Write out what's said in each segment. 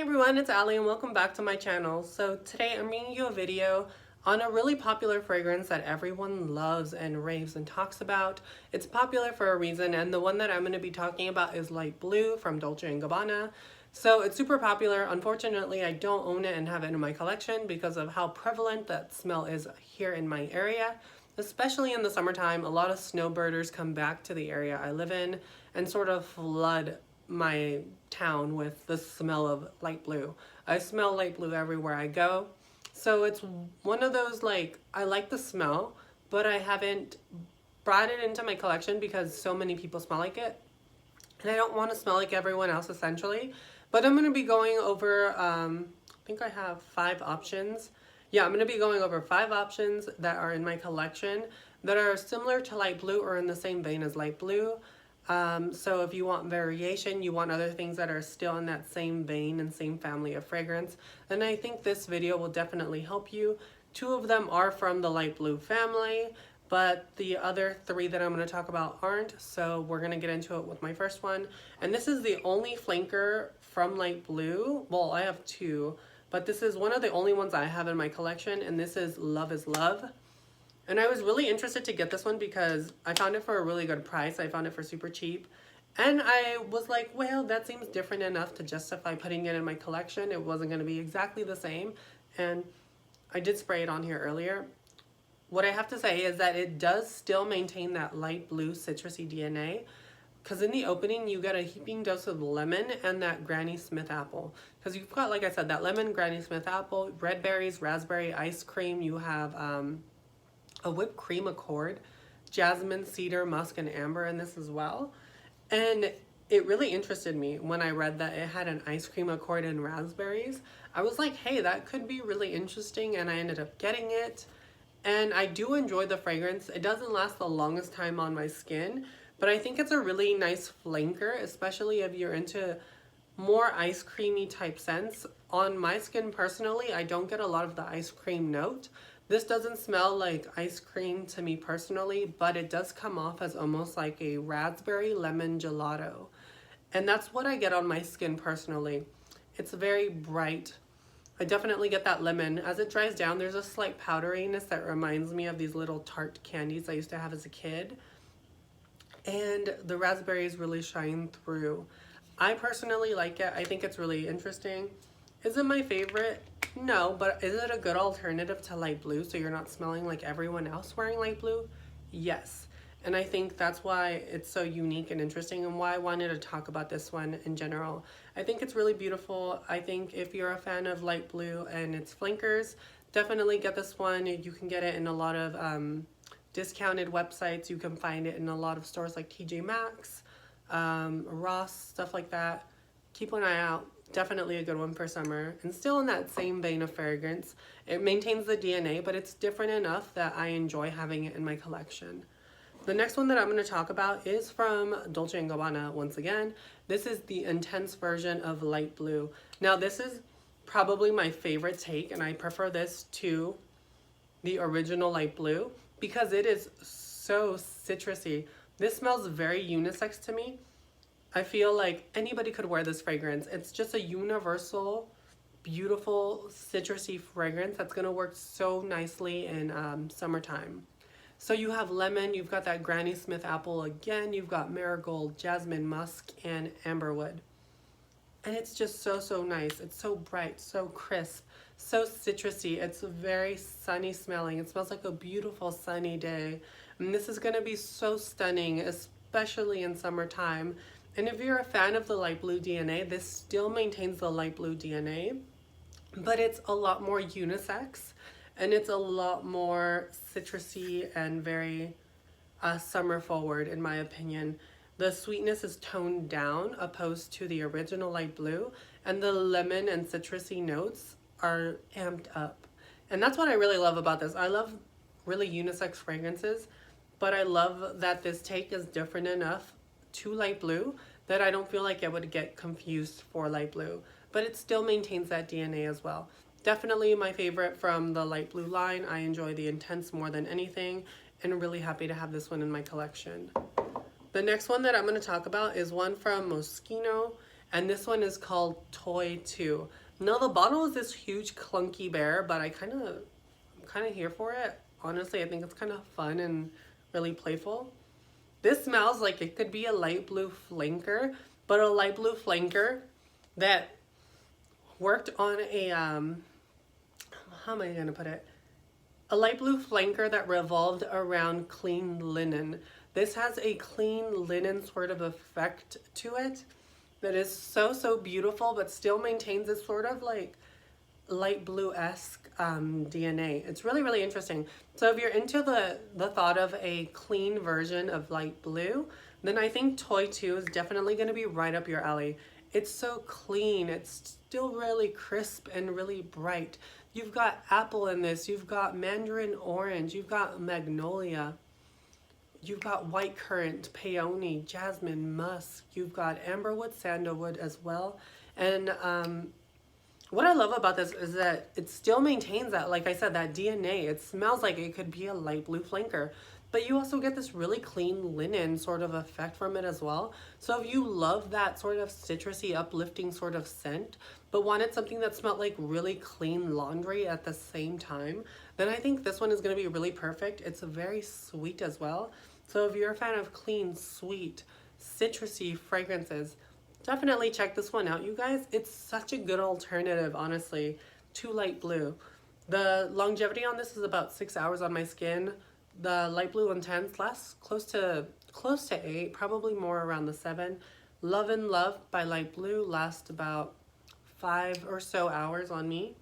Hey everyone, it's Ali and welcome back to my channel. So today I'm bringing you a video on a really popular fragrance that everyone loves and raves and talks about. It's popular for a reason, and the one that I'm going to be talking about is Light Blue from Dolce And Gabbana. So it's super popular. Unfortunately, I don't own it and have it in my collection because of how prevalent that smell is here in my area. Especially in the summertime, a lot of snowbirders come back to the area I live in and sort of flood my town with the smell of light blue. I smell light blue everywhere I go. So it's one of those, like, I like the smell, but I haven't brought it into my collection because so many people smell like it. And I don't want to smell like everyone else essentially. But I'm going to be going over, I think I have 5 options. Yeah, I'm going to be going over 5 options that are in my collection that are similar to light blue or in the same vein as light blue. So if you want variation, you want other things that are still in that same vein and same family of fragrance, then I think this video will definitely help you. 2 of them are from the light blue family, but the other 3 that I'm going to talk about aren't, so we're going to get into it with my first one. And this is the only flanker from light blue. Well, I have 2, but this is one of the only ones I have in my collection, and this is Love is Love. And I was really interested to get this one because I found it for a really good price. I found it for super cheap. And I was like, well, that seems different enough to justify putting it in my collection. It wasn't going to be exactly the same. And I did spray it on here earlier. What I have to say is that it does still maintain that light blue citrusy DNA. Because in the opening, you get a heaping dose of lemon and that Granny Smith apple. Because you've got, like I said, that lemon, Granny Smith apple, red berries, raspberry, ice cream. You have a whipped cream accord, jasmine, cedar, musk, and amber in this as well. And it really interested me when I read that it had an ice cream accord and raspberries. I was like, hey, that could be really interesting, and I ended up getting it. And I do enjoy the fragrance. It doesn't last the longest time on my skin, but I think it's a really nice flanker, especially if you're into more ice creamy type scents. On my skin personally, I don't get a lot of the ice cream note. This doesn't smell like ice cream to me personally, but it does come off as almost like a raspberry lemon gelato. And that's what I get on my skin personally. It's very bright. I definitely get that lemon. As it dries down, there's a slight powderiness that reminds me of these little tart candies I used to have as a kid. And the raspberries really shine through. I personally like it. I think it's really interesting. Is it my favorite? No, but is it a good alternative to light blue so you're not smelling like everyone else wearing light blue? Yes. And I think that's why it's so unique and interesting and why I wanted to talk about this one in general. I think it's really beautiful. I think if you're a fan of light blue and its flankers, definitely get this one. You can get it in a lot of discounted websites. You can find it in a lot of stores like TJ Maxx, Ross, stuff like that. Keep an eye out. Definitely a good one for summer, and still in that same vein of fragrance. It maintains the DNA, but it's different enough that I enjoy having it in my collection. The next one that I'm going to talk about is from Dolce & Gabbana once again. This is the intense version of light blue. Now this is probably my favorite take, and I prefer this to the original light blue because it is so citrusy. This smells very unisex to me. I feel like anybody could wear this fragrance. It's just a universal, beautiful, citrusy fragrance that's going to work so nicely in summertime. So you have lemon, you've got that Granny Smith apple again, you've got marigold, jasmine, musk, and amberwood. And it's just so nice. It's so bright, so crisp, so citrusy. It's very sunny smelling. It smells like a beautiful sunny day. And this is going to be so stunning, especially in summertime. And if you're a fan of the light blue DNA, this still maintains the light blue DNA, but it's a lot more unisex, and it's a lot more citrusy and very summer forward in my opinion. The sweetness is toned down opposed to the original light blue, and the lemon and citrusy notes are amped up. And that's what I really love about this. I love really unisex fragrances, but I love that this take is different enough to light blue that I don't feel like it would get confused for light blue, but it still maintains that DNA as well. Definitely my favorite from the light blue line. I enjoy the intense more than anything, and I'm really happy to have this one in my collection. The next one that I'm going to talk about is one from Moschino, And this one is called Toy 2. Now the bottle is this huge clunky bear, but I'm kind of here for it. Honestly, I think it's kind of fun and really playful. This smells like it could be a light blue flanker, but a light blue flanker that worked on a, how am I going to put it? A light blue flanker that revolved around clean linen. This has a clean linen sort of effect to it that is so, so beautiful, but still maintains this sort of like light blue-esque DNA. It's really, really interesting. So if you're into the thought of a clean version of light blue, then I think Toy 2 is definitely going to be right up your alley. It's so clean. It's still really crisp and really bright. You've got apple in this. You've got mandarin orange. You've got magnolia. You've got white currant, peony, jasmine, musk. You've got amberwood, sandalwood as well. And what I love about this is that it still maintains that, like I said, that DNA. It smells like it could be a light blue flanker. But you also get this really clean linen sort of effect from it as well. So if you love that sort of citrusy, uplifting sort of scent, but wanted something that smelled like really clean laundry at the same time, then I think this one is going to be really perfect. It's very sweet as well. So if you're a fan of clean, sweet, citrusy fragrances, definitely check this one out, you guys. It's such a good alternative, honestly, to light blue. The longevity on this is about 6 hours on my skin. The light blue intense lasts close to 8, probably more around the 7. Love and Love by Light Blue lasts about 5 or so hours on me.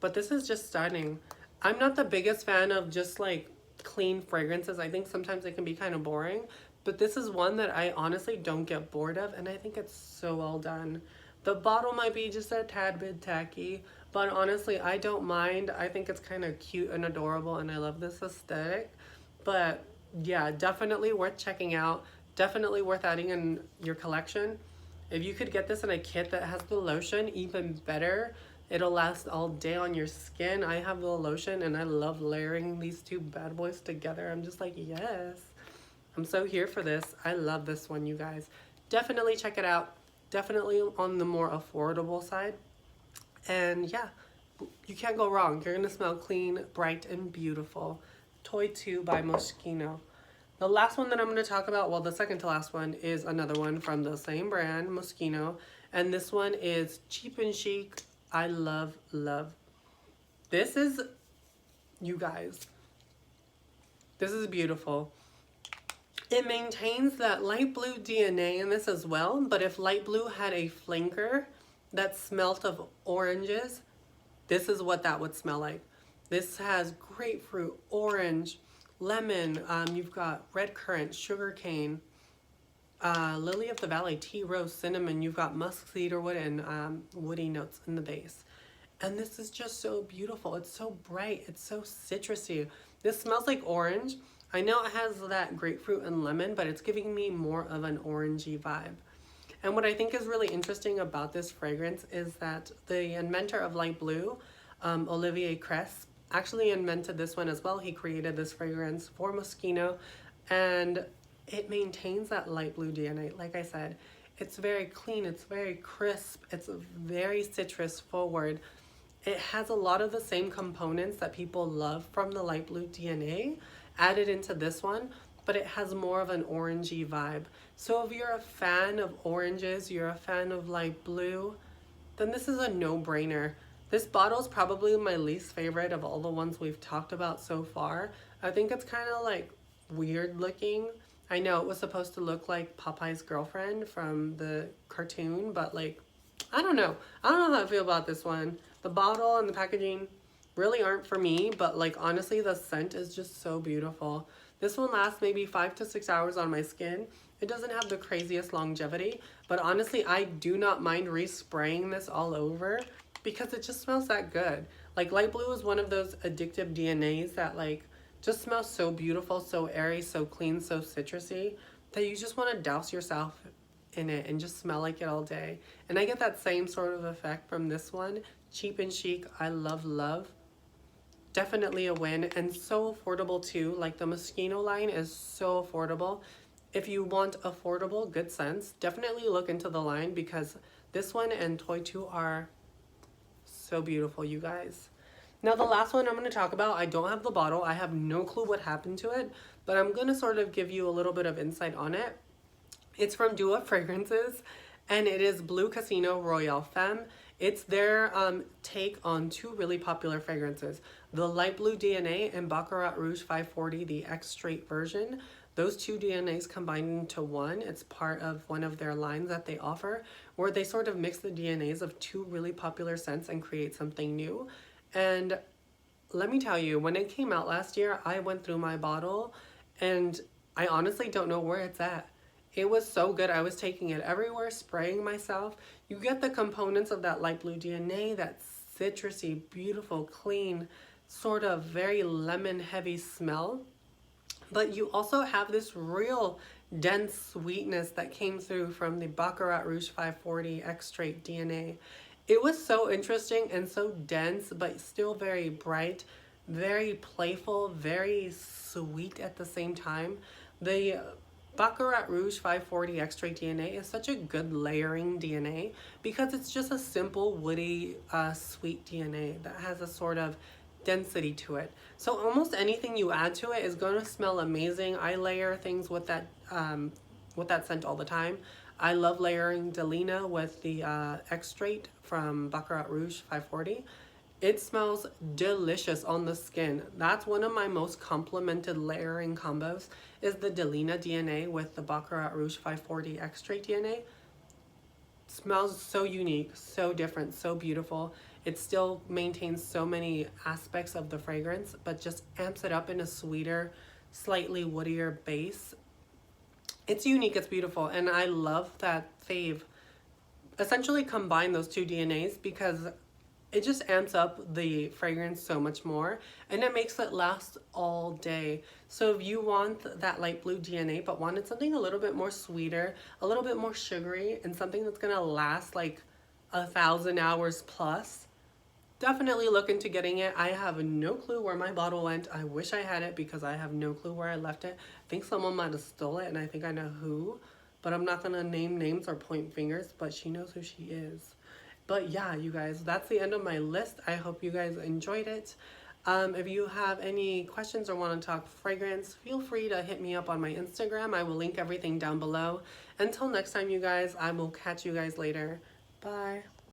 But this is just stunning. I'm not the biggest fan of just like clean fragrances. I think sometimes they can be kind of boring. But this is one that I honestly don't get bored of, and I think it's so well done. The bottle might be just a tad bit tacky, but honestly, I don't mind. I think it's kind of cute and adorable, and I love this aesthetic. But yeah, definitely worth checking out. Definitely worth adding in your collection. If you could get this in a kit that has the lotion, even better. It'll last all day on your skin. I have the lotion, and I love layering these two bad boys together. I'm just like, yes. I'm so here for this. I love this one, you guys. Definitely check it out. Definitely on the more affordable side. And yeah, you can't go wrong. You're going to smell clean, bright, and beautiful. Toy 2 by Moschino. The last one that I'm going to talk about, well, the second to last one, is another one from the same brand, Moschino. And this one is Cheap and Chic. I love, love. This is, you guys, this is beautiful. It maintains that light blue DNA in this as well, but if light blue had a flanker that smelt of oranges, this is what that would smell like. This has grapefruit, orange, lemon, you've got red currant, sugar cane, lily of the valley, tea, rose, cinnamon, you've got musk, cedarwood, and woody notes in the base. And this is just so beautiful. It's so bright. It's so citrusy. This smells like orange. I know it has that grapefruit and lemon, but it's giving me more of an orangey vibe. And what I think is really interesting about this fragrance is that the inventor of light blue, Olivier Kress, actually invented this one as well. He created this fragrance for Moschino, and it maintains that light blue DNA. Like I said, it's very clean, it's very crisp, it's very citrus forward. It has a lot of the same components that people love from the light blue DNA added into this one, but it has more of an orangey vibe. So if you're a fan of oranges, you're a fan of light blue, then this is a no-brainer. This bottle is probably my least favorite of all the ones we've talked about so far. I think it's kind of like weird looking. I know it was supposed to look like Popeye's girlfriend from the cartoon, but like, I don't know. I don't know how I feel about this one. The bottle and the packaging really aren't for me, but like honestly, the scent is just so beautiful. This one lasts maybe 5 to 6 hours on my skin. It doesn't have the craziest longevity, but honestly, I do not mind respraying this all over because it just smells that good. Like light blue is one of those addictive DNAs that like just smells so beautiful, so airy, so clean, so citrusy that you just want to douse yourself in it and just smell like it all day. And I get that same sort of effect from this one. Cheap and Chic, I love, love. Definitely a win, and so affordable too. Like the Moschino line is so affordable. if you want affordable good scents, definitely look into the line because this one and Toy 2 are so beautiful, you guys. Now the last one I'm going to talk about, I don't have the bottle. I have no clue what happened to it, but I'm going to sort of give you a little bit of insight on it. It's from Dua Fragrances, and it is Blue Casino Royale Femme. It's their take on two really popular fragrances, the Light Blue DNA and Baccarat Rouge 540, the X Straight version. Those two DNAs combined into one. It's part of one of their lines that they offer, where they sort of mix the DNAs of two really popular scents and create something new. And let me tell you, when it came out last year, I went through my bottle and I honestly don't know where it's at. It was so good. I was taking it everywhere, spraying myself. You get the components of that light blue DNA, that citrusy, beautiful, clean, sort of very lemon heavy smell. But you also have this real dense sweetness that came through from the Baccarat Rouge 540 X Straight DNA. It was so interesting and so dense, but still very bright, very playful, very sweet at the same time. The Baccarat Rouge 540 X Straight DNA is such a good layering DNA because it's just a simple, woody, sweet DNA that has a sort of density to it. So almost anything you add to it is going to smell amazing. I layer things with that scent all the time. I love layering Delina with the X Straight from Baccarat Rouge 540. It smells delicious on the skin. That's one of my most complimented layering combos is the Delina DNA with the Baccarat Rouge 540 X Straight DNA. Smells so unique, so different, so beautiful. It still maintains so many aspects of the fragrance, but just amps it up in a sweeter, slightly woodier base. It's unique, it's beautiful, and I love that they've essentially combined those two DNAs because it just amps up the fragrance so much more and it makes it last all day. So if you want that light blue DNA but wanted something a little bit more sweeter, a little bit more sugary, and something that's gonna last like 1,000 hours plus, definitely look into getting it. I have no clue where my bottle went. I wish I had it because I have no clue where I left it. I think someone might have stole it and I think I know who, but I'm not gonna name names or point fingers, but she knows who she is. But yeah, you guys, that's the end of my list. I hope you guys enjoyed it. If you have any questions or want to talk fragrance, feel free to hit me up on my Instagram. I will link everything down below. Until next time, you guys, I will catch you guys later. Bye.